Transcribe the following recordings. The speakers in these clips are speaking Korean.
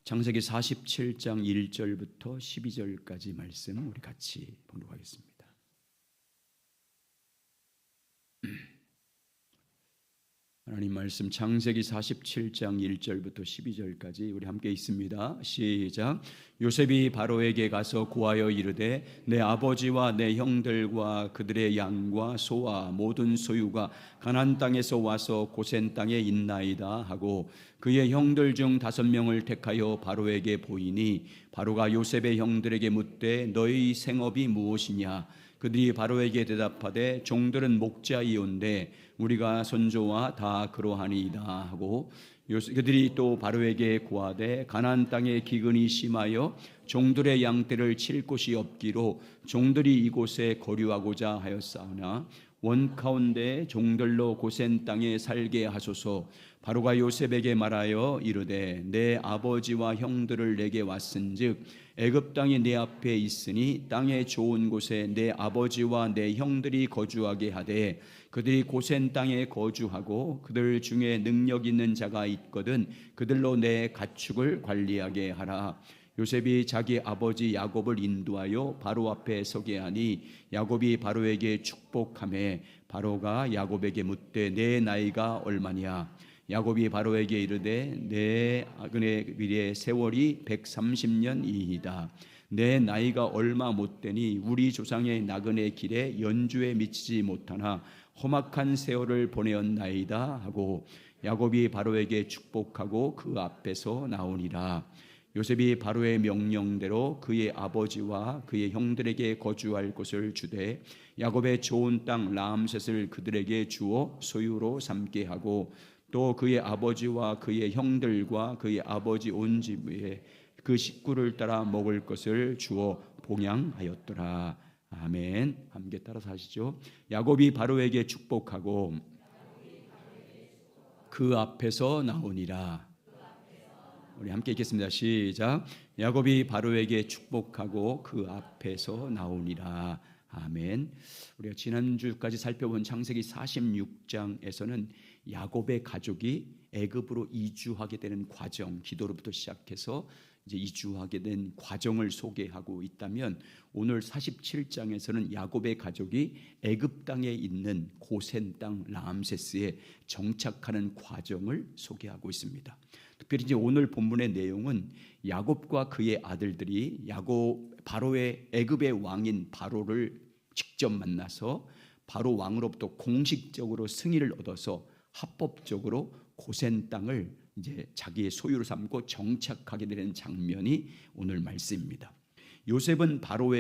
창세기 47장 1절부터 12절까지 말씀 우리 같이 보도록 하겠습니다. 하나님 말씀 창세기 47장 1절부터 12절까지 우리 함께 있습니다. 시작. 요셉이 바로에게 가서 고하여 이르되 내 아버지와 내 형들과 그들의 양과 소와 모든 소유가 가나안 땅에서 와서 고센 땅에 있나이다 하고 그의 형들 중 5명을 택하여 바로에게 보이니 바로가 요셉의 형들에게 묻되 너희 생업이 무엇이냐? 그들이 바로에게 대답하되 종들은 목자이온데 우리가 선조와 다 그러하니이다 하고 그들이 또 바로에게 고하되 가나안 땅에 기근이 심하여 종들의 양떼를 칠 곳이 없기로 종들이 이곳에 거류하고자 하였사오나 원 가운데 종들로 고센 땅에 살게 하소서. 바로가 요셉에게 말하여 이르되 내 아버지와 형들을 내게 왔은즉 애굽 땅이 내 앞에 있으니 땅의 좋은 곳에 내 아버지와 내 형들이 거주하게 하되 그들이 고센 땅에 거주하고 그들 중에 능력 있는 자가 있거든 그들로 내 가축을 관리하게 하라. 요셉이 자기 아버지 야곱을 인도하여 바로 앞에 서게 하니 야곱이 바로에게 축복하매 바로가 야곱에게 묻되 내 나이가 얼마냐? 야곱이 바로에게 이르되 내 그의 세월이 130년이이다. 내 나이가 얼마 못되니 우리 조상의 나그네 길에 연주에 미치지 못하나 험악한 세월을 보내었나이다 하고 야곱이 바로에게 축복하고 그 앞에서 나오니라. 요셉이 바로의 명령대로 그의 아버지와 그의 형들에게 거주할 곳을 주되 야곱의 좋은 땅 라암셋을 그들에게 주어 소유로 삼게 하고 또 그의 아버지와 그의 형들과 그의 아버지 온 집에 그 식구를 따라 먹을 것을 주어 봉양하였더라. 아멘. 함께 따라서 하시죠. 야곱이 바로에게 축복하고 그 앞에서 나오니라. 우리 함께 읽겠습니다. 시작. 야곱이 바로에게 축복하고 그 앞에서 나오니라. 아멘. 우리가 지난주까지 살펴본 창세기 46장에서는 야곱의 가족이 애굽으로 이주하게 되는 과정, 기도로부터 시작해서 이제 이주하게 된 과정을 소개하고 있다면 오늘 47장에서는 야곱의 가족이 애굽 땅에 있는 고센 땅 라암세스에 정착하는 과정을 소개하고 있습니다. 특별히 이제 오늘 본문의 내용은 야곱과 그의 아들들이 바로의 애굽의 왕인 바로를 직접 만나서 바로 왕으로부터 공식적으로 승인을 얻어서 합법적으로 고센 땅을 이제 자기의 소유로 삼고 정착하게 되는 장면이 오늘 말씀입니다. 요셉은 바로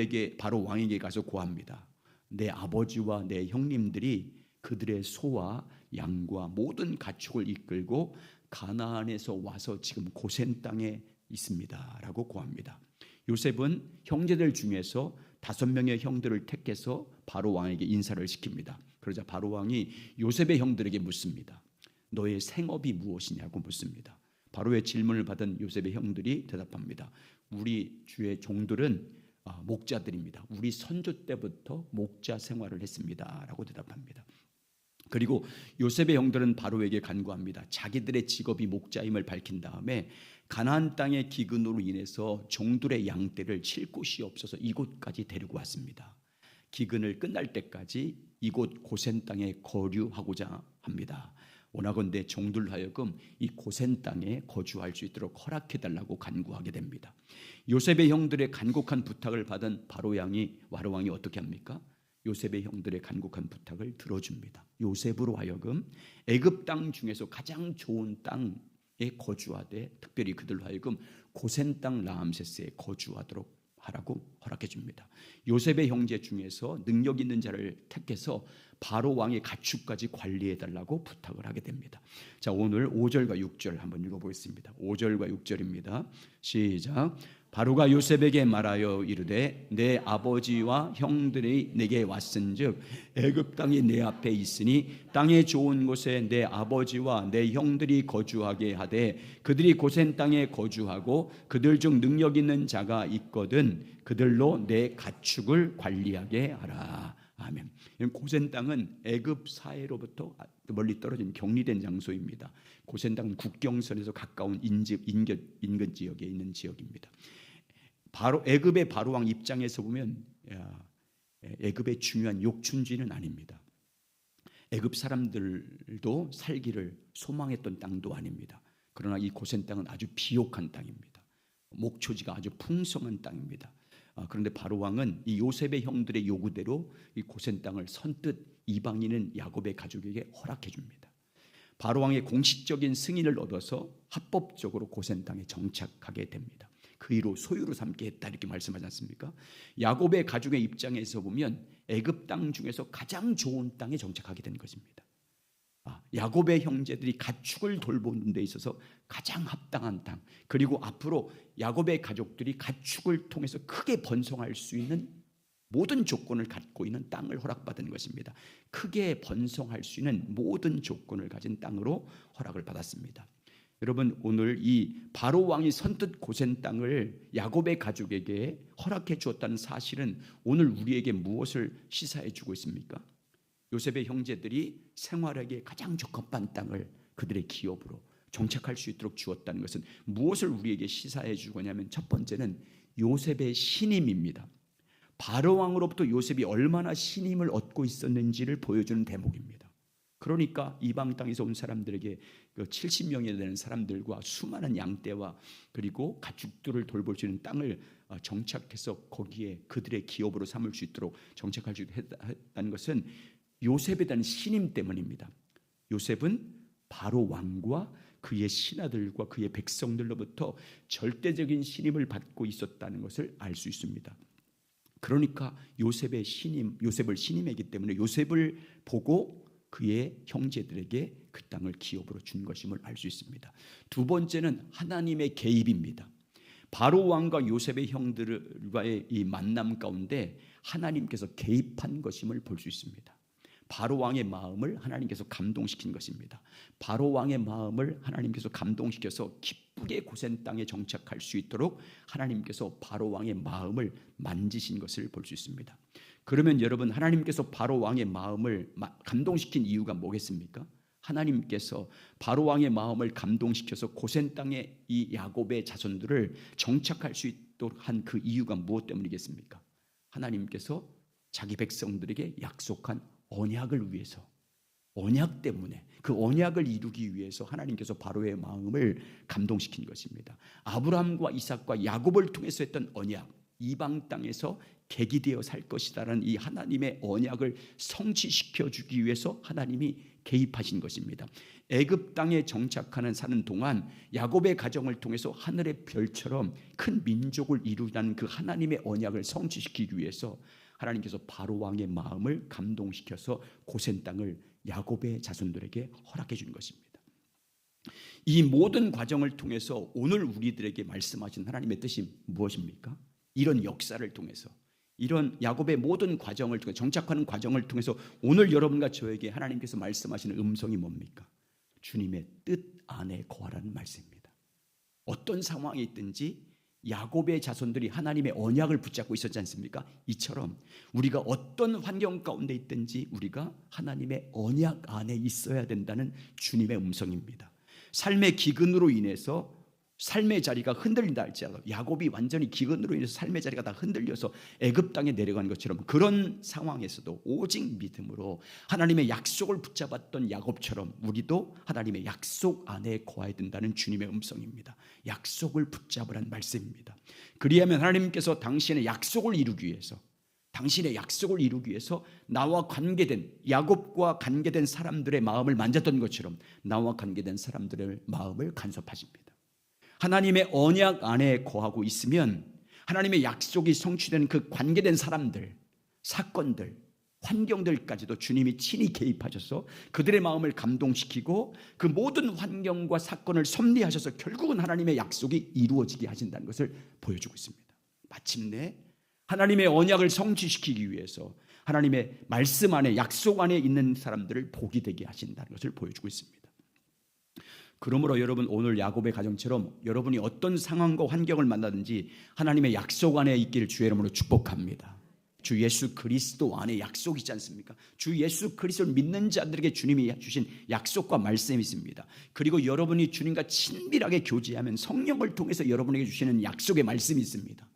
왕에게 가서 고합니다. 내 아버지와 내 형님들이 그들의 소와 양과 모든 가축을 이끌고 가나안에서 와서 지금 고센 땅에 있습니다 라고 고합니다. 요셉은 형제들 중에서 5명의 형들을 택해서 바로 왕에게 인사를 시킵니다. 그러자 바로 왕이 요셉의 형들에게 묻습니다. 너의 생업이 무엇이냐고 묻습니다. 바로의 질문을 받은 요셉의 형들이 대답합니다. 우리 주의 종들은 목자들입니다. 우리 선조 때부터 목자 생활을 했습니다 라고 대답합니다. 그리고 요셉의 형들은 바로에게 간구합니다. 자기들의 직업이 목자임을 밝힌 다음에 가나안 땅의 기근으로 인해서 종들의 양떼를 칠 곳이 없어서 이곳까지 데리고 왔습니다. 기근을 끝날 때까지 이곳 고센 땅에 거류하고자 합니다. 원하건대 종들로 하여금 이 고센 땅에 거주할 수 있도록 허락해달라고 간구하게 됩니다. 요셉의 형들의 간곡한 부탁을 받은 바로 왕이 어떻게 합니까? 요셉의 형들의 간곡한 부탁을 들어줍니다. 요셉으로 하여금 애굽 땅 중에서 가장 좋은 땅에 거주하되 특별히 그들로 하여금 고센 땅 라암세스에 거주하도록 하라고 허락해 줍니다. 요셉의 형제 중에서 능력 있는 자를 택해서 바로 왕의 가축까지 관리해 달라고 부탁을 하게 됩니다. 자, 오늘 5절과 6절 한번 읽어보겠습니다. 5절과 6절입니다. 시작. 바로가 요셉에게 말하여 이르되 내 아버지와 형들이 내게 왔은즉 애굽 땅이 내 앞에 있으니 땅의 좋은 곳에 내 아버지와 내 형들이 거주하게 하되 그들이 고센 땅에 거주하고 그들 중 능력 있는 자가 있거든 그들로 내 가축을 관리하게 하라. 아멘. 고센 땅은 애굽 사해로부터 멀리 떨어진 격리된 장소입니다. 고센 땅은 국경선에서 가까운 인근 지역에 있는 지역입니다. 바로 애굽의 바로 왕 입장에서 보면 애굽의 중요한 욕춘지는 아닙니다. 애굽 사람들도 살기를 소망했던 땅도 아닙니다. 그러나 이 고센 땅은 아주 비옥한 땅입니다. 목초지가 아주 풍성한 땅입니다. 그런데 바로 왕은 이 요셉의 형들의 요구대로 이 고센 땅을 선뜻 이방인은 야곱의 가족에게 허락해 줍니다. 바로 왕의 공식적인 승인을 얻어서 합법적으로 고센 땅에 정착하게 됩니다. 그 이로 소유로 삼게 했다 이렇게 말씀하지 않습니까? 야곱의 가족의 입장에서 보면 애굽 땅 중에서 가장 좋은 땅에 정착하게 된 것입니다. 야곱의 형제들이 가축을 돌보는 데 있어서 가장 합당한 땅, 그리고 앞으로 야곱의 가족들이 가축을 통해서 크게 번성할 수 있는 모든 조건을 갖고 있는 땅을 허락받은 것입니다. 크게 번성할 수 있는 모든 조건을 가진 땅으로 허락을 받았습니다. 여러분, 오늘 이 바로 왕이 선뜻 고센 땅을 야곱의 가족에게 허락해 주었다는 사실은 오늘 우리에게 무엇을 시사해 주고 있습니까? 요셉의 형제들이 생활하기에 가장 적합한 땅을 그들의 기업으로 정착할 수 있도록 주었다는 것은 무엇을 우리에게 시사해 주고냐면, 첫 번째는 요셉의 신임입니다. 바로 왕으로부터 요셉이 얼마나 신임을 얻고 있었는지를 보여주는 대목입니다. 그러니까 이방 땅에서 온 사람들에게 70명이 되는 사람들과 수많은 양떼와 그리고 가축들을 돌볼 수 있는 땅을 정착해서 거기에 그들의 기업으로 삼을 수 있도록 정착할 수 있다는 것은 요셉에 대한 신임 때문입니다. 요셉은 바로 왕과 그의 신하들과 그의 백성들로부터 절대적인 신임을 받고 있었다는 것을 알 수 있습니다. 그러니까 요셉을 신임했기 때문에 요셉을 보고 그의 형제들에게 그 땅을 기업으로 준 것임을 알 수 있습니다. 두 번째는 하나님의 개입입니다. 바로 왕과 요셉의 형들과의 이 만남 가운데 하나님께서 개입한 것임을 볼 수 있습니다. 바로 왕의 마음을 하나님께서 감동시킨 것입니다. 바로 왕의 마음을 하나님께서 감동시켜서 기쁘게 고센 땅에 정착할 수 있도록 하나님께서 바로 왕의 마음을 만지신 것을 볼 수 있습니다. 그러면 여러분, 하나님께서 바로 왕의 마음을 감동시킨 이유가 뭐겠습니까? 하나님께서 바로 왕의 마음을 감동시켜서 고센 땅에 이 야곱의 자손들을 정착할 수 있도록 한 그 이유가 무엇 때문이겠습니까? 하나님께서 자기 백성들에게 약속한 언약을 위해서, 언약 때문에, 그 언약을 이루기 위해서 하나님께서 바로의 마음을 감동시킨 것입니다. 아브라함과 이삭과 야곱을 통해서 했던 언약, 이방 땅에서 객이 되어 살 것이다라는 이 하나님의 언약을 성취시켜 주기 위해서 하나님이 개입하신 것입니다. 애굽 땅에 정착하는 사는 동안 야곱의 가정을 통해서 하늘의 별처럼 큰 민족을 이루라는 그 하나님의 언약을 성취시키기 위해서 하나님께서 바로 왕의 마음을 감동시켜서 고센 땅을 야곱의 자손들에게 허락해 준 것입니다. 이 모든 과정을 통해서 오늘 우리들에게 말씀하신 하나님의 뜻이 무엇입니까? 이런 역사를 통해서, 이런 야곱의 모든 과정을 통해 정착하는 과정을 통해서 오늘 여러분과 저에게 하나님께서 말씀하시는 음성이 뭡니까? 주님의 뜻 안에 거하라는 말씀입니다. 어떤 상황이 있든지 야곱의 자손들이 하나님의 언약을 붙잡고 있었지 않습니까? 이처럼 우리가 어떤 환경 가운데 있든지 우리가 하나님의 언약 안에 있어야 된다는 주님의 음성입니다. 삶의 기근으로 인해서 삶의 자리가 흔들린다 할지라도, 야곱이 완전히 기근으로 인해서 삶의 자리가 다 흔들려서 애굽 땅에 내려가는 것처럼, 그런 상황에서도 오직 믿음으로 하나님의 약속을 붙잡았던 야곱처럼 우리도 하나님의 약속 안에 거해야 된다는 주님의 음성입니다. 약속을 붙잡으란 말씀입니다. 그리하면 하나님께서 당신의 약속을 이루기 위해서, 나와 관계된, 야곱과 관계된 사람들의 마음을 만졌던 것처럼 나와 관계된 사람들의 마음을 간섭하십니다. 하나님의 언약 안에 거하고 있으면 하나님의 약속이 성취되는 그 관계된 사람들, 사건들, 환경들까지도 주님이 친히 개입하셔서 그들의 마음을 감동시키고 그 모든 환경과 사건을 섭리하셔서 결국은 하나님의 약속이 이루어지게 하신다는 것을 보여주고 있습니다. 마침내 하나님의 언약을 성취시키기 위해서 하나님의 말씀 안에, 약속 안에 있는 사람들을 복이 되게 하신다는 것을 보여주고 있습니다. 그러므로 여러분, 오늘 야곱의 가정처럼 여러분이 어떤 상황과 환경을 만나든지 하나님의 약속 안에 있기를 주의 이름으로 축복합니다. 주 예수 그리스도 안에 약속이 있지 않습니까? 주 예수 그리스도를 믿는 자들에게 주님이 주신 약속과 말씀이 있습니다. 그리고 여러분이 주님과 친밀하게 교제하면 성령을 통해서 여러분에게 주시는 약속의 말씀이 있습니다.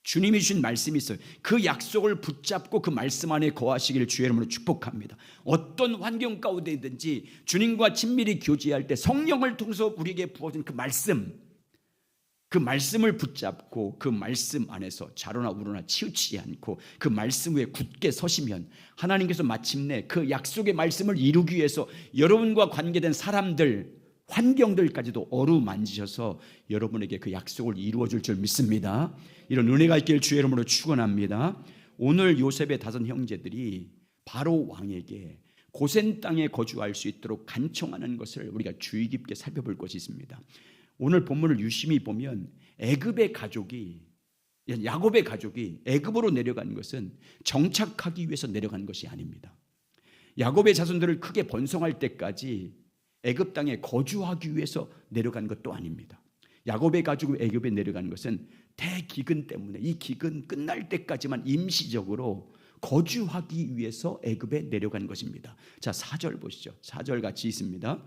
주님이 주신 말씀이 있어요. 그 약속을 붙잡고 그 말씀 안에 거하시기를 주의 이름으로 축복합니다. 어떤 환경 가운데든지 주님과 친밀히 교제할 때 성령을 통해서 우리에게 부어진 그 말씀을 붙잡고 그 말씀 안에서 좌로나 우로나 치우치지 않고 그 말씀 위에 굳게 서시면 하나님께서 마침내 그 약속의 말씀을 이루기 위해서 여러분과 관계된 사람들, 환경들까지도 어루만지셔서 여러분에게 그 약속을 이루어줄 줄 믿습니다. 이런 은혜가 있길 주의 이름으로 축원합니다. 오늘 요셉의 5 형제들이 바로 왕에게 고센 땅에 거주할 수 있도록 간청하는 것을 우리가 주의 깊게 살펴볼 것이 있습니다. 오늘 본문을 유심히 보면 야곱의 가족이 애굽으로 내려간 것은 정착하기 위해서 내려간 것이 아닙니다. 야곱의 자손들을 크게 번성할 때까지 애굽 땅에 거주하기 위해서 내려간 것도 아닙니다. 야곱의 가족이 애굽에 내려간 것은 대기근 때문에 이 기근 끝날 때까지만 임시적으로 거주하기 위해서 애굽에 내려간 것입니다. 자, 4절 보시죠. 4절 같이 있습니다.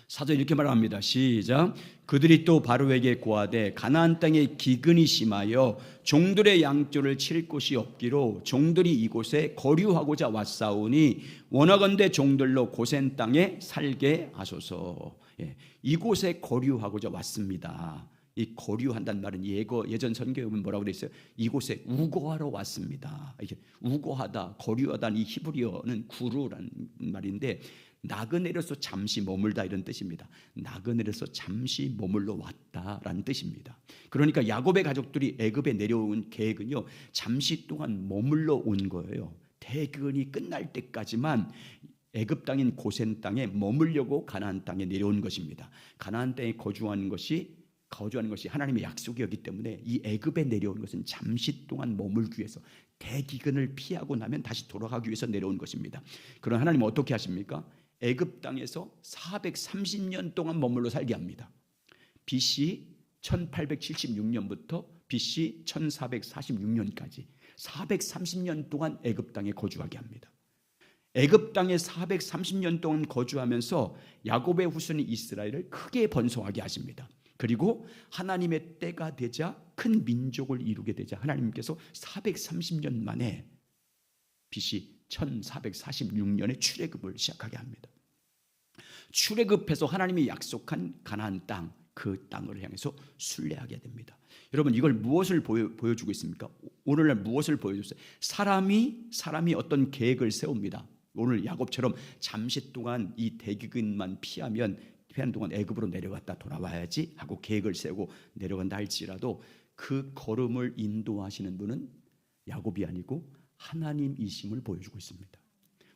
4절 이렇게 말합니다. 시작. 그들이 또 바로에게 고하되 가나안 땅에 기근이 심하여 종들의 양조를 칠 곳이 없기로 종들이 이곳에 거류하고자 왔사오니 원하건대 종들로 고센 땅에 살게 하소서. 이곳에 거류하고자 왔습니다. 이 거류한다는 말은 예전 선교에 보면 뭐라고 되어 있어요? 이곳에 우거하러 왔습니다. 이게 우거하다, 거류하다는 이 히브리어는 구루라는 말인데 나그네로서 잠시 머물다 이런 뜻입니다. 나그네로서 잠시 머물러 왔다라는 뜻입니다. 그러니까 야곱의 가족들이 애굽에 내려온 계획은요, 잠시 동안 머물러 온 거예요. 대근이 끝날 때까지만 애굽 땅인 고센 땅에 머물려고 가나안 땅에 내려온 것입니다. 가나안 땅에 거주하는 것이 하나님의 약속이었기 때문에 이 애굽에 내려온 것은 잠시 동안 머물기 위해서 대기근을 피하고 나면 다시 돌아가기 위해서 내려온 것입니다. 그럼 하나님은 어떻게 하십니까? 애굽 땅에서 430년 동안 머물러 살게 합니다. BC 1876년부터 BC 1446년까지 430년 동안 애굽 땅에 거주하게 합니다. 애굽 땅에 430년 동안 거주하면서 야곱의 후손인 이스라엘을 크게 번성하게 하십니다. 그리고 하나님의 때가 되자 큰 민족을 이루게 되자 하나님께서 430년 만에 BC 1446년에 출애굽을 시작하게 합니다. 출애굽해서 하나님이 약속한 가나안 땅, 그 땅을 향해서 순례하게 됩니다. 여러분, 이걸 무엇을 보여주고 있습니까? 오늘날 무엇을 보여줬어요? 사람이 어떤 계획을 세웁니다. 오늘 야곱처럼 잠시 동안 이 대기근만 피하는 동안 애굽으로 내려갔다 돌아와야지 하고 계획을 세우고 내려간다 할지라도 그 걸음을 인도하시는 분은 야곱이 아니고 하나님이심을 보여주고 있습니다.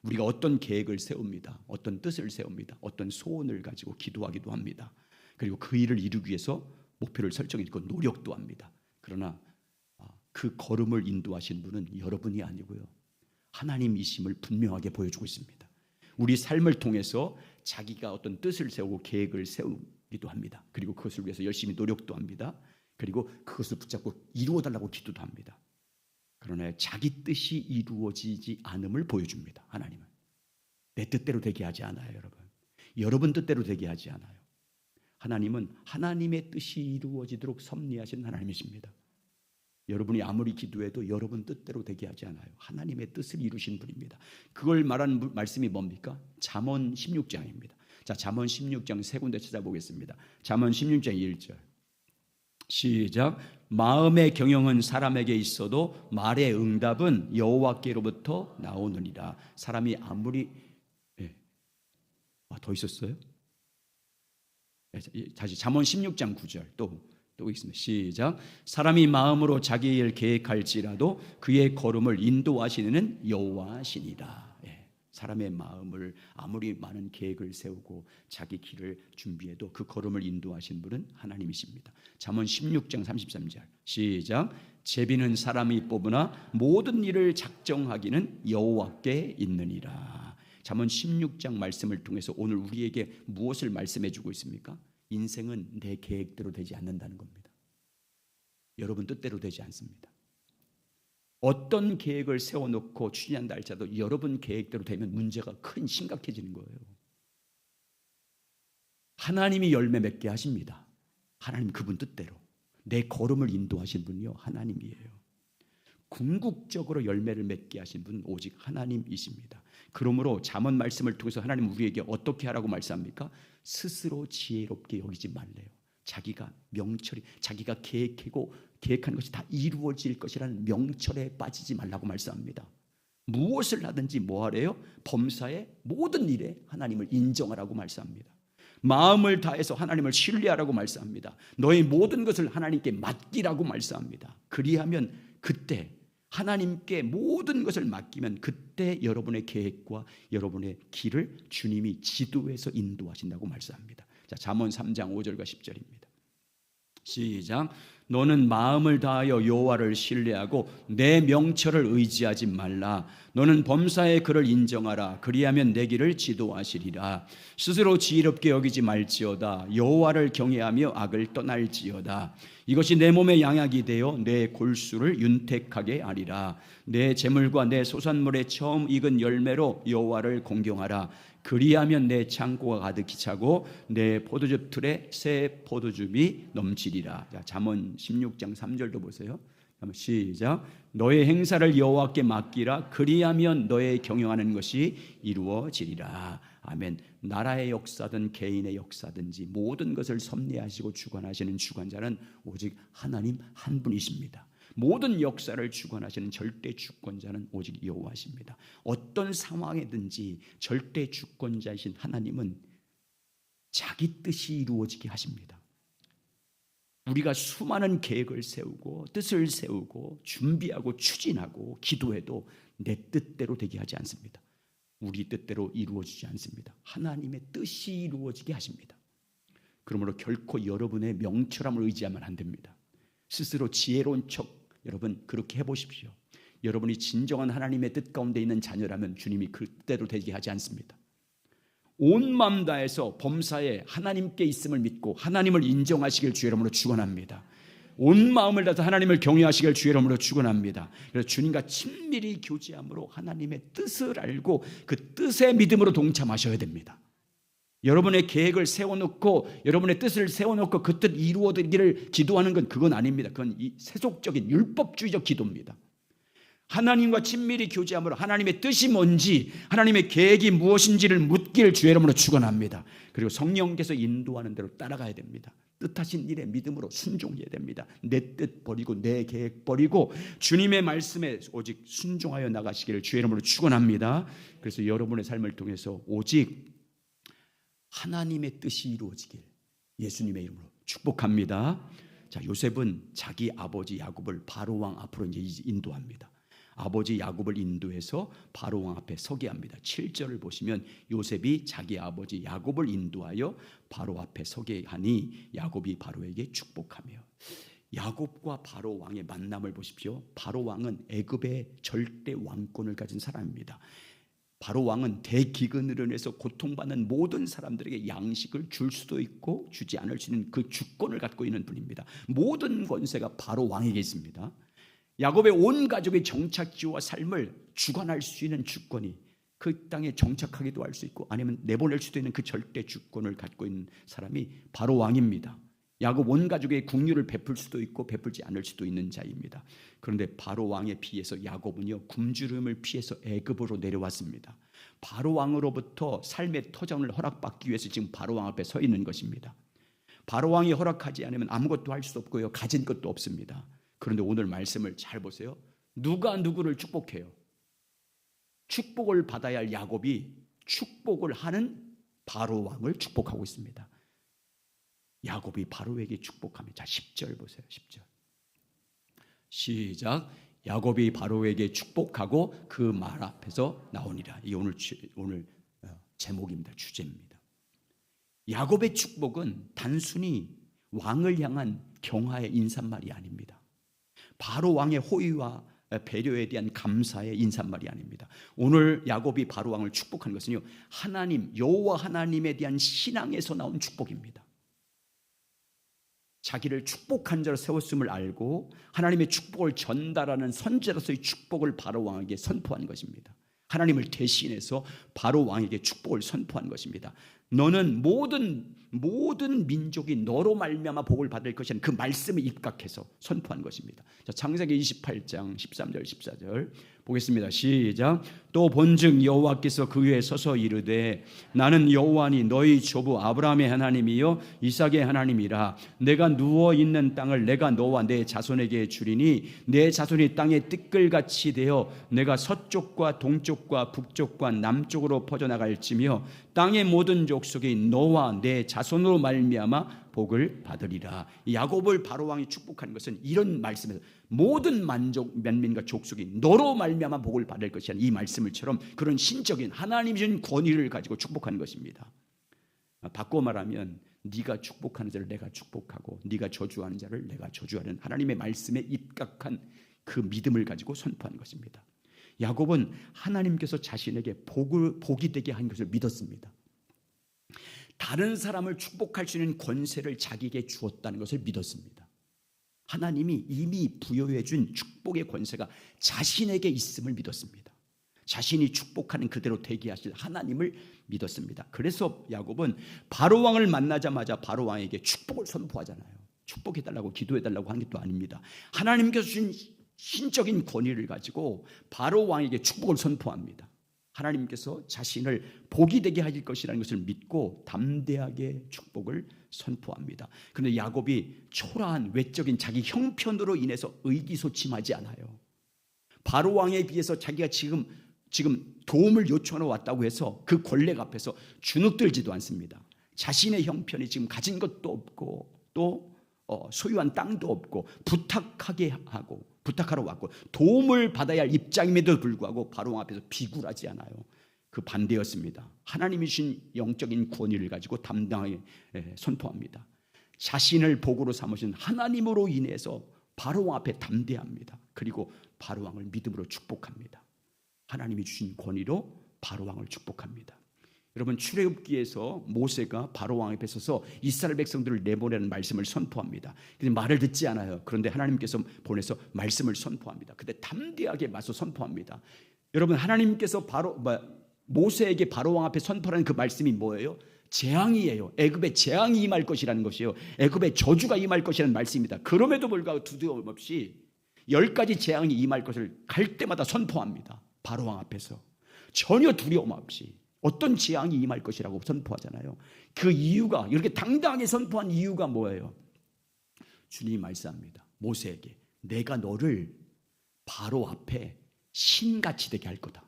우리가 어떤 계획을 세웁니다. 어떤 뜻을 세웁니다. 어떤 소원을 가지고 기도하기도 합니다. 그리고 그 일을 이루기 위해서 목표를 설정했고 노력도 합니다. 그러나 그 걸음을 인도하신 분은 여러분이 아니고요, 하나님이심을 분명하게 보여주고 있습니다. 우리 삶을 통해서 자기가 어떤 뜻을 세우고 계획을 세우기도 합니다. 그리고 그것을 위해서 열심히 노력도 합니다. 그리고 그것을 붙잡고 이루어달라고 기도도 합니다. 그러나 자기 뜻이 이루어지지 않음을 보여줍니다. 하나님은 내 뜻대로 되게 하지 않아요. 여러분 뜻대로 되게 하지 않아요. 하나님은 하나님의 뜻이 이루어지도록 섭리하시는 하나님이십니다. 여러분이 아무리 기도해도 여러분 뜻대로 되게 하지 않아요. 하나님의 뜻을 이루신 분입니다. 그걸 말하는 말씀이 뭡니까? 잠언 16장입니다. 자, 잠언 16장 세 군데 찾아보겠습니다. 잠언 16장 1절 시작. 마음의 경영은 사람에게 있어도 말의 응답은 여호와께로부터 나오느니라. 사람이 아무리 더 있었어요? 다시 잠언 16장 9절 또 있습니다. 시작. 사람이 마음으로 자기 일 계획할지라도 그의 걸음을 인도하시는 여호와시니라. 사람의 마음을 아무리 많은 계획을 세우고 자기 길을 준비해도 그 걸음을 인도하신 분은 하나님이십니다. 잠언 16장 33절 시작. 제비는 사람이 뽑으나 모든 일을 작정하기는 여호와께 있느니라. 잠언 16장 말씀을 통해서 오늘 우리에게 무엇을 말씀해 주고 있습니까? 인생은 내 계획대로 되지 않는다는 겁니다. 여러분 뜻대로 되지 않습니다. 어떤 계획을 세워놓고 추진한다 할지라도 여러분 계획대로 되면 문제가 큰 심각해지는 거예요. 하나님이 열매 맺게 하십니다. 하나님 그분 뜻대로 내 걸음을 인도하신 분이요 하나님이에요. 궁극적으로 열매를 맺게 하신 분은 오직 하나님이십니다. 그러므로 잠언 말씀을 통해서 하나님 우리에게 어떻게 하라고 말씀합니까? 스스로 지혜롭게 여기지 말래요. 자기가 명철이 자기가 계획한 것이 다 이루어질 것이라는 명철에 빠지지 말라고 말씀합니다. 무엇을 하든지 뭐 하래요? 범사의 모든 일에 하나님을 인정하라고 말씀합니다. 마음을 다해서 하나님을 신뢰하라고 말씀합니다. 너의 모든 것을 하나님께 맡기라고 말씀합니다. 그리하면 그때 하나님께 모든 것을 맡기면 그때 여러분의 계획과 여러분의 길을 주님이 지도해서 인도하신다고 말씀합니다. 자, 잠언 3장 5절과 10절입니다. 시작. 너는 마음을 다하여 여호와를 신뢰하고 내 명철을 의지하지 말라. 너는 범사의 그를 인정하라. 그리하면 내 길을 지도하시리라. 스스로 지혜롭게 여기지 말지어다. 여호와를 경외하며 악을 떠날지어다. 이것이 내 몸의 양약이 되어 내 골수를 윤택하게 하리라. 내 재물과 내 소산물의 처음 익은 열매로 여호와를 공경하라. 그리하면 내 창고가 가득히 차고 내 포도즙 틀에 새 포도즙이 넘치리라. 자, 잠언 16장 3절도 보세요. 시작. 너의 행사를 여호와께 맡기라. 그리하면 너의 경영하는 것이 이루어지리라. 아멘. 나라의 역사든 개인의 역사든지 모든 것을 섭리하시고 주관하시는 주관자는 오직 하나님 한 분이십니다. 모든 역사를 주관하시는 절대 주권자는 오직 여호와십니다. 어떤 상황에든지 절대 주권자이신 하나님은 자기 뜻이 이루어지게 하십니다. 우리가 수많은 계획을 세우고 뜻을 세우고 준비하고 추진하고 기도해도 내 뜻대로 되게 하지 않습니다. 우리 뜻대로 이루어지지 않습니다. 하나님의 뜻이 이루어지게 하십니다. 그러므로 결코 여러분의 명철함을 의지하면 안 됩니다. 스스로 지혜로운 척 여러분 그렇게 해보십시오. 여러분이 진정한 하나님의 뜻 가운데 있는 자녀라면 주님이 그때로 되게 하지 않습니다. 온 마음 다해서 범사에 하나님께 있음을 믿고 하나님을 인정하시길 주의 이름으로 축원합니다. 온 마음을 다해서 하나님을 경외하시길 주의 이름으로 축원합니다. 그래서 주님과 친밀히 교제함으로 하나님의 뜻을 알고 그 뜻의 믿음으로 동참하셔야 됩니다. 여러분의 계획을 세워놓고 여러분의 뜻을 세워놓고 그 뜻 이루어지기를 기도하는 건 그건 아닙니다. 그건 이 세속적인 율법주의적 기도입니다. 하나님과 친밀히 교제함으로 하나님의 뜻이 뭔지 하나님의 계획이 무엇인지를 묻기를 주의 이름으로 축원합니다. 그리고 성령께서 인도하는 대로 따라가야 됩니다. 뜻하신 일에 믿음으로 순종해야 됩니다. 내 뜻 버리고 내 계획 버리고 주님의 말씀에 오직 순종하여 나가시기를 주의 이름으로 축원합니다. 그래서 여러분의 삶을 통해서 오직 하나님의 뜻이 이루어지길 예수님의 이름으로 축복합니다. 자, 요셉은 자기 아버지 야곱을 바로왕 앞으로 이제 인도합니다. 아버지 야곱을 인도해서 바로왕 앞에 서게 합니다. 7절을 보시면 요셉이 자기 아버지 야곱을 인도하여 바로 앞에 서게 하니 야곱이 바로에게 축복하며. 야곱과 바로왕의 만남을 보십시오. 바로왕은 애굽의 절대 왕권을 가진 사람입니다. 바로왕은 대기근으로 인해서 고통받는 모든 사람들에게 양식을 줄 수도 있고 주지 않을 수 있는 그 주권을 갖고 있는 분입니다. 모든 권세가 바로왕에게 있습니다. 야곱의 온 가족의 정착지와 삶을 주관할 수 있는 주권이 그 땅에 정착하기도 할 수 있고 아니면 내보낼 수도 있는 그 절대 주권을 갖고 있는 사람이 바로 왕입니다. 야곱 온 가족의 국류를 베풀 수도 있고 베풀지 않을 수도 있는 자입니다. 그런데 바로 왕에 비해서 야곱은요 굶주림을 피해서 애굽으로 내려왔습니다. 바로 왕으로부터 삶의 터전을 허락받기 위해서 지금 바로 왕 앞에 서 있는 것입니다. 바로 왕이 허락하지 않으면 아무것도 할 수 없고요 가진 것도 없습니다. 그런데 오늘 말씀을 잘 보세요. 누가 누구를 축복해요? 축복을 받아야 할 야곱이 축복을 하는 바로 왕을 축복하고 있습니다. 야곱이 바로에게 축복합니다. 자, 10절 보세요. 10절. 시작. 야곱이 바로에게 축복하고 그 말 앞에서 나오니라. 이게 오늘 제목입니다. 주제입니다. 야곱의 축복은 단순히 왕을 향한 경하의 인사말이 아닙니다. 바로 왕의 호의와 배려에 대한 감사의 인사말이 아닙니다. 오늘 야곱이 바로 왕을 축복한 것은요 하나님 여호와 하나님에 대한 신앙에서 나온 축복입니다. 자기를 축복한 자로 세웠음을 알고 하나님의 축복을 전달하는 선지자로서의 축복을 바로 왕에게 선포한 것입니다. 하나님을 대신해서 바로 왕에게 축복을 선포한 것입니다. 너는 모든 민족이 너로 말미암아 복을 받을 것이라는 그 말씀에 입각해서 선포한 것입니다. 자, 창세기 28장 13절 14절 보겠습니다. 시작. 또 본즉 여호와께서 그 위에 서서 이르되 나는 여호와니 너희 조부 아브라함의 하나님이요 이삭의 하나님이라. 내가 누워 있는 땅을 내가 너와 내 자손에게 주리니 내 자손이 땅에 띠끌같이 되어 내가 서쪽과 동쪽과 북쪽과 남쪽으로 퍼져나갈지며 땅의 모든 족속이 너와 내 자손으로 말미암아 복을 받으리라. 야곱을 바로 왕이 축복하는 것은 이런 말씀에서 모든 만민과 족속이 너로 말미암아 복을 받을 것이라는 이 말씀을처럼 그런 신적인 하나님이 준 권위를 가지고 축복하는 것입니다. 바꿔 말하면 네가 축복하는 자를 내가 축복하고 네가 저주하는 자를 내가 저주하는 하나님의 말씀에 입각한 그 믿음을 가지고 선포한 것입니다. 야곱은 하나님께서 자신에게 복이 되게 한 것을 믿었습니다. 다른 사람을 축복할 수 있는 권세를 자기에게 주었다는 것을 믿었습니다. 하나님이 이미 부여해 준 축복의 권세가 자신에게 있음을 믿었습니다. 자신이 축복하는 그대로 되게 하실 하나님을 믿었습니다. 그래서 야곱은 바로왕을 만나자마자 바로왕에게 축복을 선포하잖아요. 축복해달라고 기도해달라고 하는 것도 아닙니다. 하나님께서 주신 신적인 권위를 가지고 바로왕에게 축복을 선포합니다. 하나님께서 자신을 복이 되게 하실 것이라는 것을 믿고 담대하게 축복을 선포합니다. 그런데 야곱이 초라한 외적인 자기 형편으로 인해서 의기소침하지 않아요. 바로왕에 비해서 자기가 지금 도움을 요청하러 왔다고 해서 그 권력 앞에서 주눅들지도 않습니다. 자신의 형편이 지금 가진 것도 없고 또 소유한 땅도 없고 부탁하러 왔고 도움을 받아야 할 입장임에도 불구하고 바로왕 앞에서 비굴하지 않아요. 그 반대였습니다. 하나님이 주신 영적인 권위를 가지고 담당하게 선포합니다. 자신을 복으로 삼으신 하나님으로 인해서 바로왕 앞에 담대합니다. 그리고 바로왕을 믿음으로 축복합니다. 하나님이 주신 권위로 바로왕을 축복합니다. 여러분, 출애굽기에서 모세가 바로왕 앞에 서서 이스라엘 백성들을 내보내는 말씀을 선포합니다. 근데 말을 듣지 않아요. 그런데 하나님께서 보내서 말씀을 선포합니다. 근데 담대하게 맞서 선포합니다. 여러분, 하나님께서 모세에게 바로왕 앞에 선포하는 그 말씀이 뭐예요? 재앙이에요. 애굽에 재앙이 임할 것이라는 것이에요. 애굽에 저주가 임할 것이라는 말씀입니다. 그럼에도 불구하고 두려움 없이 10가지 재앙이 임할 것을 갈 때마다 선포합니다. 바로왕 앞에서 전혀 두려움 없이 어떤 재앙이 임할 것이라고 선포하잖아요. 그 이유가, 이렇게 당당하게 선포한 이유가 뭐예요? 주님이 말씀합니다. 모세에게 내가 너를 바로 앞에 신같이 되게 할 거다.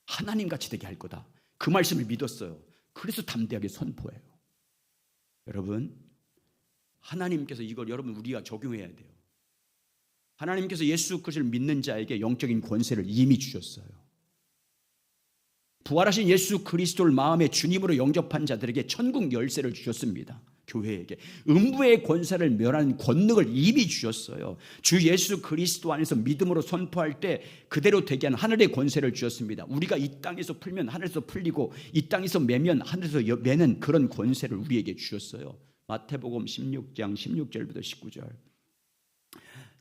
하나님같이 되게 할 거다. 그 말씀을 믿었어요. 그래서 담대하게 선포해요. 여러분, 하나님께서 이걸 여러분 우리가 적용해야 돼요. 하나님께서 예수 그리스도를 믿는 자에게 영적인 권세를 이미 주셨어요. 부활하신 예수 그리스도를 마음의 주님으로 영접한 자들에게 천국 열쇠를 주셨습니다. 교회에게 음부의 권세를 멸하는 권능을 이미 주셨어요. 주 예수 그리스도 안에서 믿음으로 선포할 때 그대로 되게 하는 하늘의 권세를 주셨습니다. 우리가 이 땅에서 풀면 하늘에서 풀리고 이 땅에서 매면 하늘에서 매는 그런 권세를 우리에게 주셨어요. 마태복음 16장 16절부터 19절.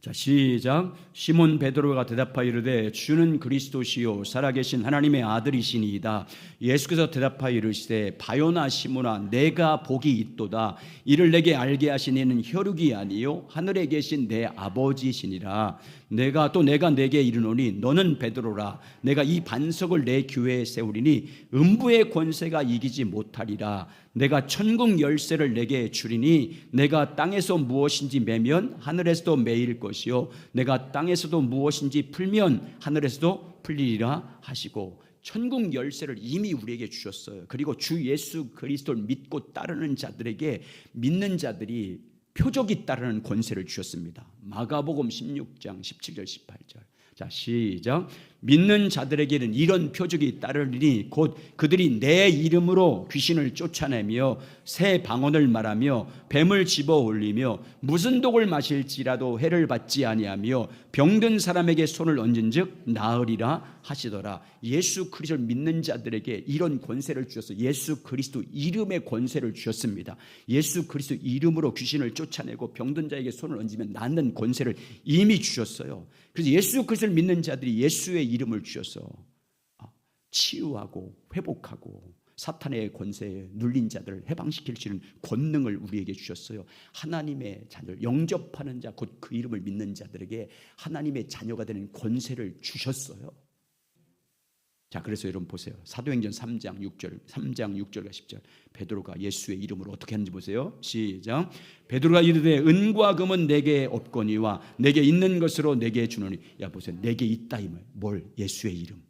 자, 시작. 시몬 베드로가 대답하여 이르되 주는 그리스도시요 살아계신 하나님의 아들이시니이다. 예수께서 대답하여 이르시되 바요나 시몬아 내가 복이 있도다. 이를 내게 알게 하신 이는 혈육이 아니요 하늘에 계신 내 아버지시니라. 내가 내게 이르노니 너는 베드로라. 내가 이 반석을 내 교회에 세우리니 음부의 권세가 이기지 못하리라. 내가 천국 열쇠를 내게 주리니 내가 땅에서 무엇인지 매면 하늘에서도 매일 것이요 내가 땅에서도 무엇인지 풀면 하늘에서도 풀리리라 하시고, 천국 열쇠를 이미 우리에게 주셨어요. 그리고 주 예수 그리스도를 믿고 따르는 자들에게 믿는 자들이 표적이 따르는 권세를 주셨습니다. 마가복음 16장 17절 18절. 자, 시작. 믿는 자들에게는 이런 표적이 따르리니 곧 그들이 내 이름으로 귀신을 쫓아내며 새 방언을 말하며 뱀을 집어 올리며 무슨 독을 마실지라도 해를 받지 아니하며 병든 사람에게 손을 얹은즉 나으리라 하시더라. 예수 그리스도를 믿는 자들에게 이런 권세를 주셔서 예수 그리스도 이름의 권세를 주셨습니다. 예수 그리스도 이름으로 귀신을 쫓아내고 병든 자에게 손을 얹으면 낫는 권세를 이미 주셨어요. 그래서 예수 그리스도를 믿는 자들이 예수의 이름을 주셔서 치유하고 회복하고 사탄의 권세에 눌린 자들을 해방시킬 수 있는 권능을 우리에게 주셨어요. 하나님의 자녀를 영접하는 자, 곧 그 이름을 믿는 자들에게 하나님의 자녀가 되는 권세를 주셨어요. 자, 그래서 여러분 보세요. 사도행전 3장 6절과 10절. 베드로가 예수의 이름으로 어떻게 하는지 보세요. 시작. 베드로가 이르되 은과 금은 내게 없거니와 내게 있는 것으로 내게 주노니. 야 보세요. 내게 있다 이 말. 뭘? 예수의 이름.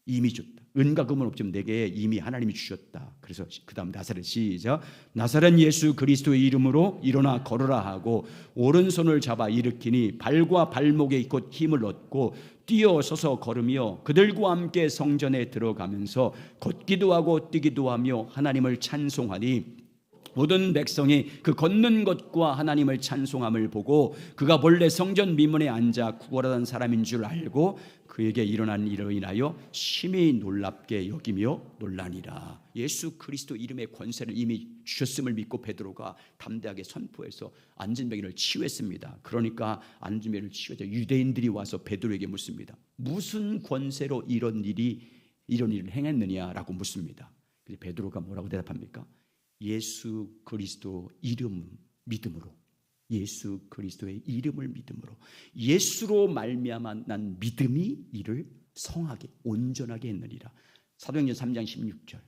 이미 줬다. 은과 금은 없지만 내게 이미 하나님이 주셨다. 그래서 그 다음 나사렛. 시작. 나사렛 예수 그리스도의 이름으로 일어나 걸으라 하고 오른손을 잡아 일으키니 발과 발목에 곧 힘을 얻고 뛰어서서 걸으며 그들과 함께 성전에 들어가면서 걷기도 하고 뛰기도 하며 하나님을 찬송하니 모든 백성이 그 걷는 것과 하나님을 찬송함을 보고 그가 본래 성전 미문에 앉아 구걸하던 사람인 줄 알고 그에게 일어난 일로 인하여 심히 놀랍게 여기며 놀라니라. 예수 그리스도 이름의 권세를 이미 주셨음을 믿고 베드로가 담대하게 선포해서 안진뱅이를 치유했습니다. 그러니까 안진뱅이를 치유해서 유대인들이 와서 베드로에게 묻습니다. 무슨 권세로 이런 일을 행했느냐라고 묻습니다. 그래서 베드로가 뭐라고 대답합니까? 예수 그리스도 이름 믿음으로, 예수 그리스도의 이름을 믿음으로, 예수로 말미암아 난 믿음이 이를 성하게 온전하게 했느니라. 사도행전 3장 16절.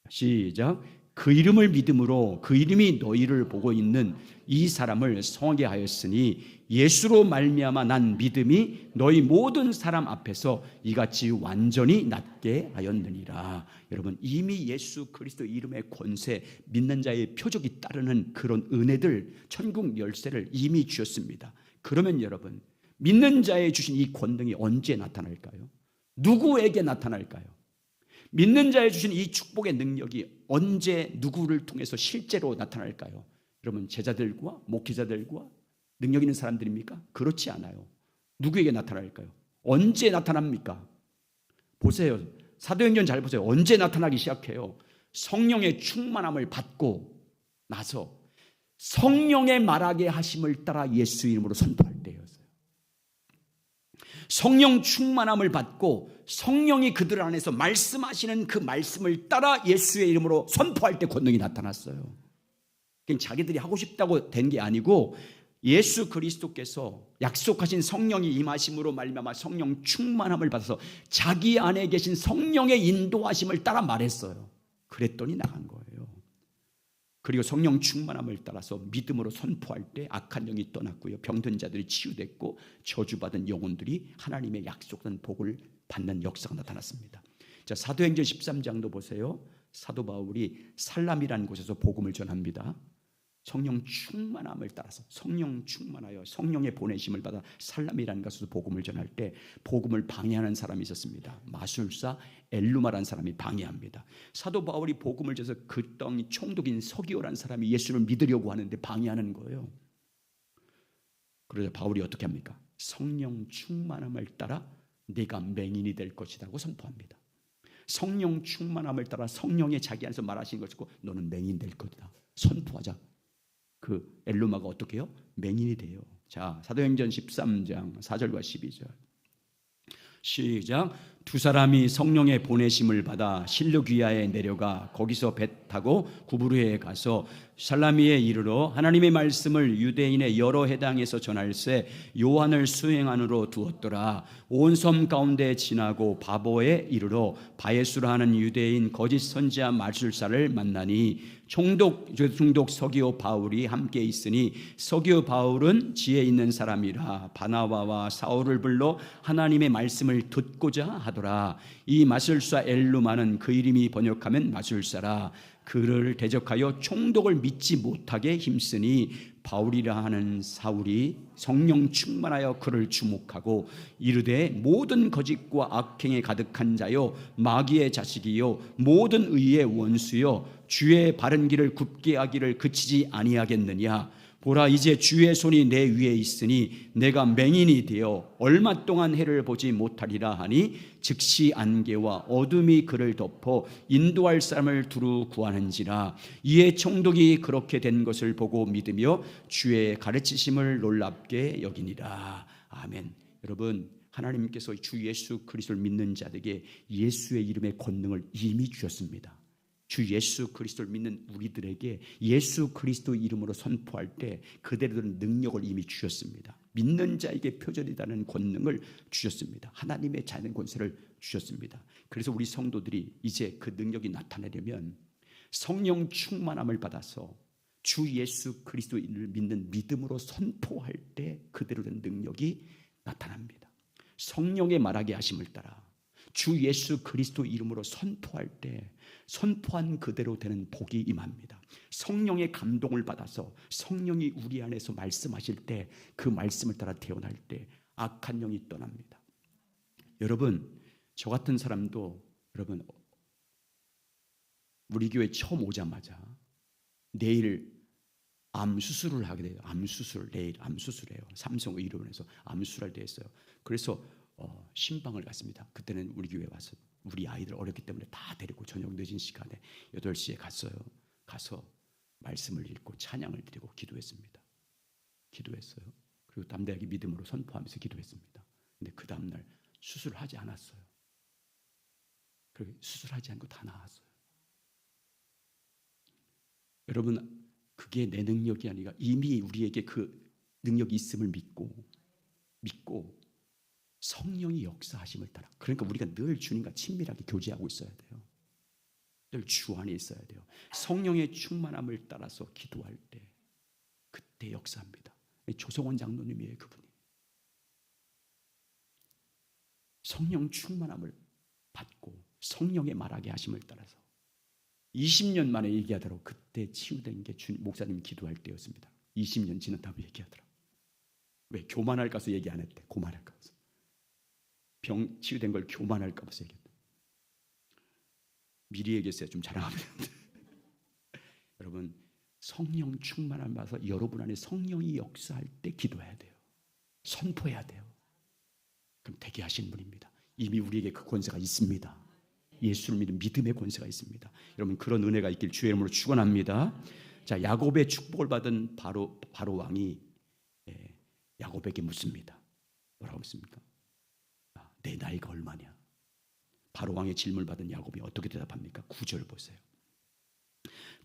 시작. 그 이름을 믿음으로 그 이름이 너희를 보고 있는 이 사람을 성하게 하였으니 예수로 말미암아 난 믿음이 너희 모든 사람 앞에서 이같이 완전히 낫게 하였느니라. 여러분 이미 예수 그리스도 이름의 권세, 믿는 자의 표적이 따르는 그런 은혜들, 천국 열쇠를 이미 주셨습니다. 그러면 여러분 믿는 자에 주신 이 권능이 언제 나타날까요? 누구에게 나타날까요? 믿는 자에 주신 이 축복의 능력이 언제 누구를 통해서 실제로 나타날까요? 여러분 제자들과 목회자들과 능력 있는 사람들입니까? 그렇지 않아요. 누구에게 나타날까요? 언제 나타납니까? 보세요. 사도행전 잘 보세요. 언제 나타나기 시작해요? 성령의 충만함을 받고 나서 성령의 말하게 하심을 따라 예수 이름으로 선포할 때였어요. 성령 충만함을 받고 성령이 그들 안에서 말씀하시는 그 말씀을 따라 예수의 이름으로 선포할 때 권능이 나타났어요. 그냥 자기들이 하고 싶다고 된 게 아니고 예수 그리스도께서 약속하신 성령이 임하심으로 말미암아 성령 충만함을 받아서 자기 안에 계신 성령의 인도하심을 따라 말했어요. 그랬더니 나간 거예요. 그리고 성령 충만함을 따라서 믿음으로 선포할 때 악한 영이 떠났고요, 병든 자들이 치유됐고 저주받은 영혼들이 하나님의 약속한 복을 받는 역사가 나타났습니다. 자, 사도행전 13장도 보세요. 사도 바울이 살람이라는 곳에서 복음을 전합니다. 성령 충만함을 따라서 성령 충만하여 성령의 보내심을 받아 살람이라는 곳에서 복음을 전할 때 복음을 방해하는 사람이 있었습니다. 마술사 엘루마라는 사람이 방해합니다. 사도 바울이 복음을 전해서 그 땅이 총독인 서기오라는 사람이 예수를 믿으려고 하는데 방해하는 거예요. 그러자 바울이 어떻게 합니까? 성령 충만함을 따라 네가 맹인이 될 것이라고 선포합니다. 성령 충만함을 따라 성령의 자기 안에서 말하신 것이고 너는 맹인 될 것이다 선포하자. 그 엘루마가 어떻게 해요? 맹인이 돼요. 자, 사도행전 13장 4절과 12절. 시작. 두 사람이 성령의 보내심을 받아 실루기아에 내려가 거기서 배 타고 구브르에 가서 살라미에 이르러 하나님의 말씀을 유대인의 여러 해당에서 전할세 요한을 수행안으로 두었더라. 온 섬 가운데 지나고 바보에 이르러 바예수라 하는 유대인 거짓 선지자 마술사를 만나니 중독 서기오 바울이 함께 있으니 서기오 바울은 지혜 있는 사람이라 바나바와 사울을 불러 하나님의 말씀을 듣고자 하더라. 이 마술사 엘루마는 그 이름이 번역하면 마술사라. 그를 대적하여 총독을 믿지 못하게 힘쓰니 바울이라 하는 사울이 성령 충만하여 그를 주목하고 이르되 모든 거짓과 악행에 가득한 자요 마귀의 자식이요 모든 의의 원수요 주의 바른 길을 굽게 하기를 그치지 아니하겠느냐. 보라, 이제 주의 손이 내 위에 있으니 내가 맹인이 되어 얼마 동안 해를 보지 못하리라 하니 즉시 안개와 어둠이 그를 덮어 인도할 사람을 두루 구하는지라. 이에 총독이 그렇게 된 것을 보고 믿으며 주의 가르치심을 놀랍게 여기니라. 아멘. 여러분, 하나님께서 주 예수 그리스도를 믿는 자들에게 예수의 이름의 권능을 이미 주셨습니다. 주 예수 그리스도를 믿는 우리들에게 예수 그리스도 이름으로 선포할 때 그대로 된 능력을 이미 주셨습니다. 믿는 자에게 표절이라는 권능을 주셨습니다. 하나님의 자는 권세를 주셨습니다. 그래서 우리 성도들이 이제 그 능력이 나타나려면 성령 충만함을 받아서 주 예수 그리스도를 믿는 믿음으로 선포할 때 그대로 된 능력이 나타납니다. 성령의 말하게 하심을 따라 주 예수 그리스도 이름으로 선포할 때 선포한 그대로 되는 복이 임합니다. 성령의 감동을 받아서 성령이 우리 안에서 말씀하실 때 그 말씀을 따라 태어날 때 악한 영이 떠납니다. 여러분, 저 같은 사람도 여러분 우리 교회 처음 오자마자 내일 암 수술을 하게 돼요. 암 수술, 내일 암 수술해요. 삼성의료원에서 암 수술할 때 했어요. 그래서 신방을 갔습니다. 그때는 우리 교회 와서 우리 아이들 어렸기 때문에 다 데리고 저녁 늦은 시간에 8시에 갔어요. 가서 말씀을 읽고 찬양을 드리고 기도했습니다. 기도했어요. 그리고 담대하게 믿음으로 선포하면서 기도했습니다. 근데 그 다음날 수술을 하지 않았어요. 그리고 수술하지 않고 다 나았어요. 여러분, 그게 내 능력이 아니라 이미 우리에게 그 능력이 있음을 믿고 성령이 역사하심을 따라, 그러니까 우리가 늘 주님과 친밀하게 교제하고 있어야 돼요. 늘 주 안에 있어야 돼요. 성령의 충만함을 따라서 기도할 때 그때 역사합니다. 조성원 장로님이에요. 그분이 성령 충만함을 받고 성령의 말하게 하심을 따라서 20년 만에 얘기하더라고. 그때 치유된 게 목사님이 기도할 때였습니다. 20년 지났다고 얘기하더라고. 왜? 교만할까 봐서 얘기 안 했대. 고만할까 봐서. 병 치유된 걸 교만할까 봐서 얘기했대. 미리 얘기했어야 좀 자랑하면 되는데. 여러분, 성령 충만함을 받아서 여러분 안에 성령이 역사할 때 기도해야 돼요. 선포해야 돼요. 그럼 되게 하신 분입니다. 이미 우리에게 그 권세가 있습니다. 예수를 믿는 믿음의 권세가 있습니다. 여러분, 그런 은혜가 있길 주의 이름으로 축원합니다. 자, 야곱의 축복을 받은 바로 왕이 야곱에게 묻습니다. 뭐라고 묻습니까? 내 나이가 얼마냐? 바로 왕의 질문을 받은 야곱이 어떻게 대답합니까? 9절 보세요.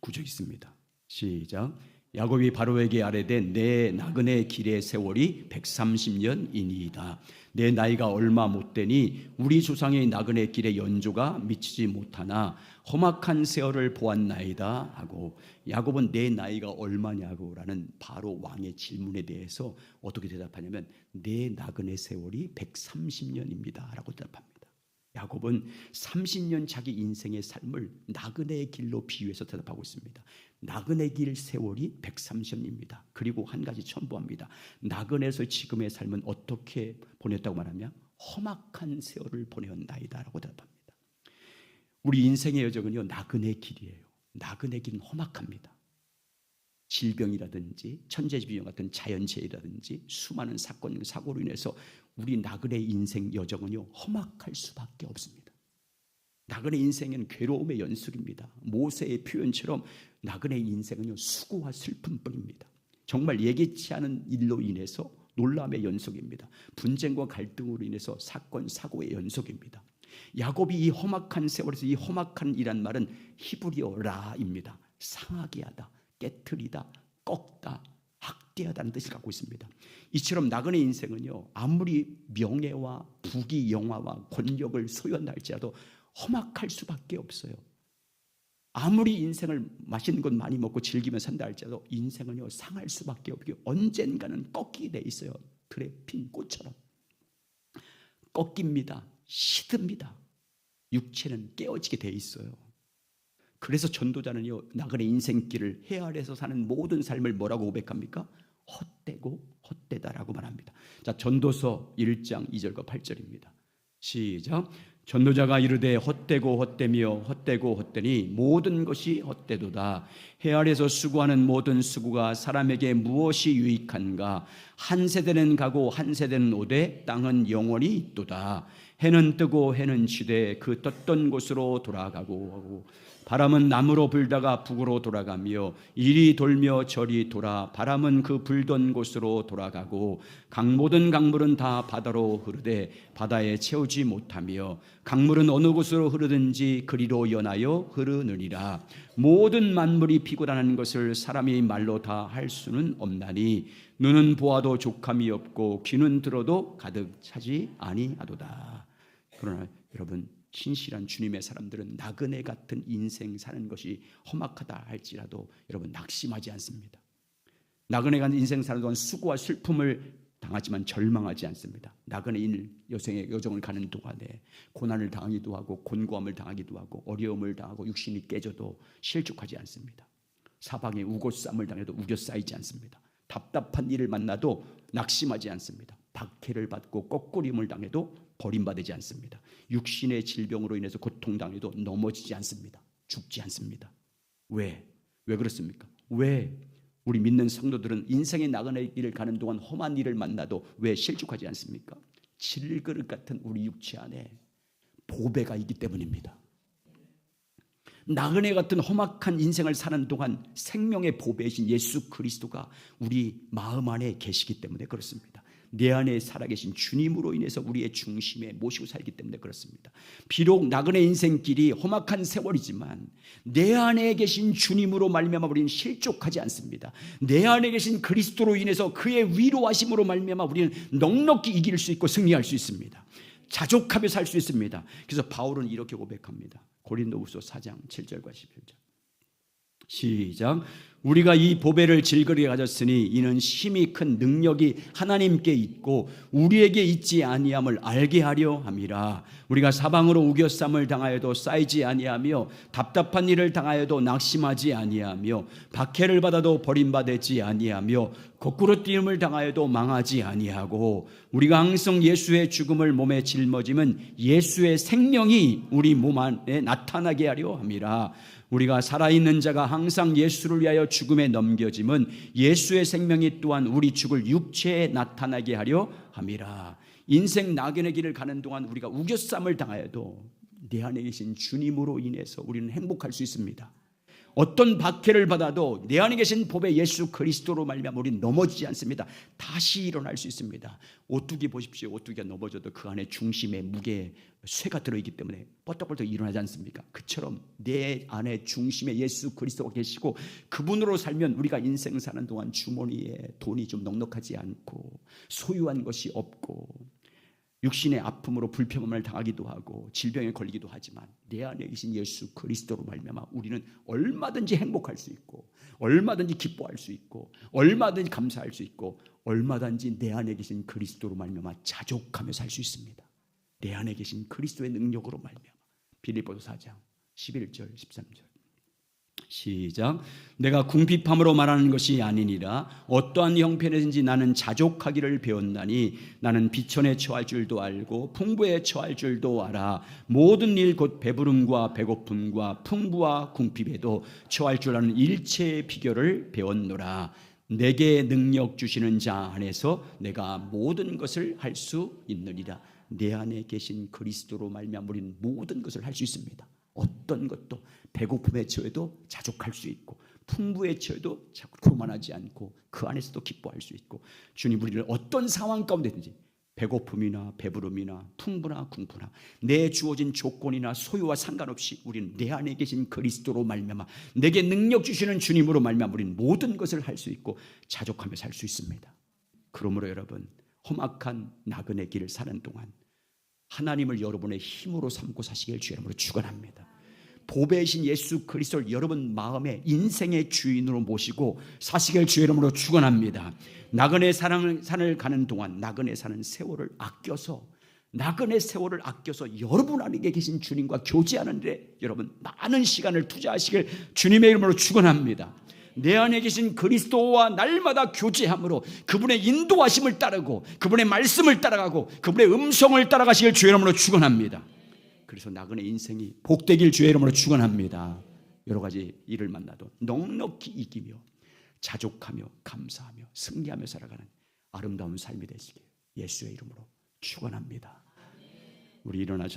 9절 있습니다. 시작. 야곱이 바로에게 아뢰되 내 나그네 길의 세월이 130년이니이다. 내 나이가 얼마 못 되니 우리 조상의 나그네 길의 연조가 미치지 못하나 험악한 세월을 보았나이다 하고, 야곱은 내 나이가 얼마냐고 라는 바로 왕의 질문에 대해서 어떻게 대답하냐면 내 나그네 세월이 130년입니다 라고 대답합니다. 야곱은 30년 자기 인생의 삶을 나그네의 길로 비유해서 대답하고 있습니다. 나그네 길 세월이 130년입니다. 그리고 한 가지 첨부합니다. 나그네에서 지금의 삶은 어떻게 보냈다고 말하면 험악한 세월을 보내었나이다 라고 대답합니다. 우리 인생의 여정은요, 나그네 길이에요. 나그네 길은 험악합니다. 질병이라든지 천재지변 같은 자연재해라든지 수많은 사건, 사고로 인해서 우리 나그네 인생 여정은요, 험악할 수밖에 없습니다. 나그네 인생은 괴로움의 연속입니다. 모세의 표현처럼 나그네 인생은요, 수고와 슬픔뿐입니다. 정말 예기치 않은 일로 인해서 놀람의 연속입니다. 분쟁과 갈등으로 인해서 사건, 사고의 연속입니다. 야곱이 이 험악한 세월에서 이 험악한 이란 말은 히브리어라입니다. 상하게 하다, 깨트리다, 꺾다, 학대하다는 뜻을 갖고 있습니다. 이처럼 나그네 인생은요, 아무리 명예와 부귀 영화와 권력을 소유한다 할지라도 험악할 수밖에 없어요. 아무리 인생을 맛있는 것 많이 먹고 즐기며 산다 할지라도 인생은요, 상할 수밖에 없고 언젠가는 꺾이게 돼 있어요. 들에 핀 꽃처럼 꺾입니다. 시듭니다. 육체는 깨어지게 돼 있어요. 그래서 전도자는요, 나그네 인생길을 헤아려서 사는 모든 삶을 뭐라고 고백합니까? 헛되고 헛되다라고 말합니다. 자, 전도서 1장 2절과 8절입니다. 시작. 전도자가 이르되 헛되고 헛되며 헛되고 헛되니 모든 것이 헛되도다. 해 아래서 수고하는 모든 수고가 사람에게 무엇이 유익한가? 한 세대는 가고 한 세대는 오되 땅은 영원히 있도다. 해는 뜨고 해는 지되 그 떴던 곳으로 돌아가고 하고, 바람은 남으로 불다가 북으로 돌아가며 이리 돌며 저리 돌아 바람은 그 불던 곳으로 돌아가고, 모든 강물은 다 바다로 흐르되 바다에 채우지 못하며 강물은 어느 곳으로 흐르든지 그리로 연하여 흐르느니라. 모든 만물이 피고 나는 것을 사람이 말로 다 할 수는 없나니 눈은 보아도 족함이 없고 귀는 들어도 가득 차지 아니하도다. 그러나 여러분, 신실한 주님의 사람들은 나그네 같은 인생 사는 것이 험악하다 할지라도 여러분 낙심하지 않습니다. 나그네 같은 인생 사는 동안 수고와 슬픔을 당하지만 절망하지 않습니다. 나그네 여정을 가는 동안에 고난을 당하기도 하고 곤고함을 당하기도 하고 어려움을 당하고 육신이 깨져도 실족하지 않습니다. 사방에 우고쌈을 당해도 우겨 쌓이지 않습니다. 답답한 일을 만나도 낙심하지 않습니다. 박해를 받고 꺾으림을 당해도 버림받지 않습니다. 육신의 질병으로 인해서 고통당해도 넘어지지 않습니다. 죽지 않습니다. 왜 그렇습니까? 왜 우리 믿는 성도들은 인생의 나그네 길을 가는 동안 험한 일을 만나도 왜 실족하지 않습니까? 질그릇 같은 우리 육체 안에 보배가 있기 때문입니다. 나그네 같은 험악한 인생을 사는 동안 생명의 보배이신 예수 그리스도가 우리 마음 안에 계시기 때문에 그렇습니다. 내 안에 살아계신 주님으로 인해서 우리의 중심에 모시고 살기 때문에 그렇습니다. 비록 나그네 인생길이 험악한 세월이지만 내 안에 계신 주님으로 말미암아 우리는 실족하지 않습니다. 내 안에 계신 그리스도로 인해서 그의 위로하심으로 말미암아 우리는 넉넉히 이길 수 있고 승리할 수 있습니다. 자족하며 살 수 있습니다. 그래서 바울은 이렇게 고백합니다. 고린도후서 4장 7절과 11절. 시작. 우리가 이 보배를 질그리게 가졌으니 이는 힘이 큰 능력이 하나님께 있고 우리에게 있지 아니함을 알게 하려 함이라. 우리가 사방으로 우겨쌈을 당하여도 쌓이지 아니하며 답답한 일을 당하여도 낙심하지 아니하며 박해를 받아도 버림받지 아니하며 거꾸로 뛰임을 당하여도 망하지 아니하고, 우리가 항상 예수의 죽음을 몸에 짊어짐은 예수의 생명이 우리 몸 안에 나타나게 하려 함이라. 우리가 살아있는 자가 항상 예수를 위하여 죽음에 넘겨짐은 예수의 생명이 또한 우리 죽을 육체에 나타나게 하려 함이라. 인생 나그네 길을 가는 동안 우리가 우겨쌈을 당하여도 내 안에 계신 주님으로 인해서 우리는 행복할 수 있습니다. 어떤 박해를 받아도 내 안에 계신 보배 예수 그리스도로 말미암아 우리는 넘어지지 않습니다. 다시 일어날 수 있습니다. 오뚜기 보십시오. 오뚜기가 넘어져도 그 안에 중심에 무게 쇠가 들어있기 때문에 뻗떡뻗떡 일어나지 않습니까? 그처럼 내 안에 중심에 예수 그리스도가 계시고 그분으로 살면 우리가 인생 사는 동안 주머니에 돈이 좀 넉넉하지 않고 소유한 것이 없고 육신의 아픔으로 불평함을 당하기도 하고 질병에 걸리기도 하지만 내 안에 계신 예수 그리스도로 말미암아 우리는 얼마든지 행복할 수 있고 얼마든지 기뻐할 수 있고 얼마든지 감사할 수 있고 얼마든지 내 안에 계신 그리스도로 말미암아 자족하며 살 수 있습니다. 내 안에 계신 그리스도의 능력으로 말미암아. 빌립보서 4장 11절 13절. 시작. 내가 궁핍함으로 말하는 것이 아니니라. 어떠한 형편이든지 나는 자족하기를 배웠나니 나는 비천에 처할 줄도 알고 풍부에 처할 줄도 알아. 모든 일 곧 배부름과 배고픔과 풍부와 궁핍에도 처할 줄 아는 일체의 비결을 배웠노라. 내게 능력 주시는 자 안에서 내가 모든 것을 할 수 있느니라. 내 안에 계신 그리스도로 말미암아 우리는 모든 것을 할 수 있습니다. 어떤 것도 배고픔에 처해도 자족할 수 있고 풍부에 처해도 교만하지 않고 그 안에서도 기뻐할 수 있고, 주님 우리를 어떤 상황 가운데든지 배고픔이나 배부름이나 풍부나 궁부나 내 주어진 조건이나 소유와 상관없이 우리는 내 안에 계신 그리스도로 말미암아 내게 능력 주시는 주님으로 말미암아 우리는 모든 것을 할 수 있고 자족하며 살 수 있습니다. 그러므로 여러분, 험악한 나그네 길을 사는 동안 하나님을 여러분의 힘으로 삼고 사시길 주의 이름으로 축원합니다. 보배이신 예수 그리스도를 여러분 마음의 인생의 주인으로 모시고 사시길 주의 이름으로 축원합니다. 나그네 산을 가는 동안 나그네 사는 세월을 아껴서 나그네 세월을 아껴서 여러분 안에 계신 주님과 교제하는 데 여러분 많은 시간을 투자하시길 주님의 이름으로 축원합니다. 내 안에 계신 그리스도와 날마다 교제함으로 그분의 인도하심을 따르고 그분의 말씀을 따라가고 그분의 음성을 따라가시길 주의 이름으로 축원합니다. 그래서 나그네 인생이 복되길 주의 이름으로 축원합니다. 여러 가지 일을 만나도 넉넉히 이기며 자족하며 감사하며 승리하며 살아가는 아름다운 삶이 되시길 예수의 이름으로 축원합니다. 우리 일어나서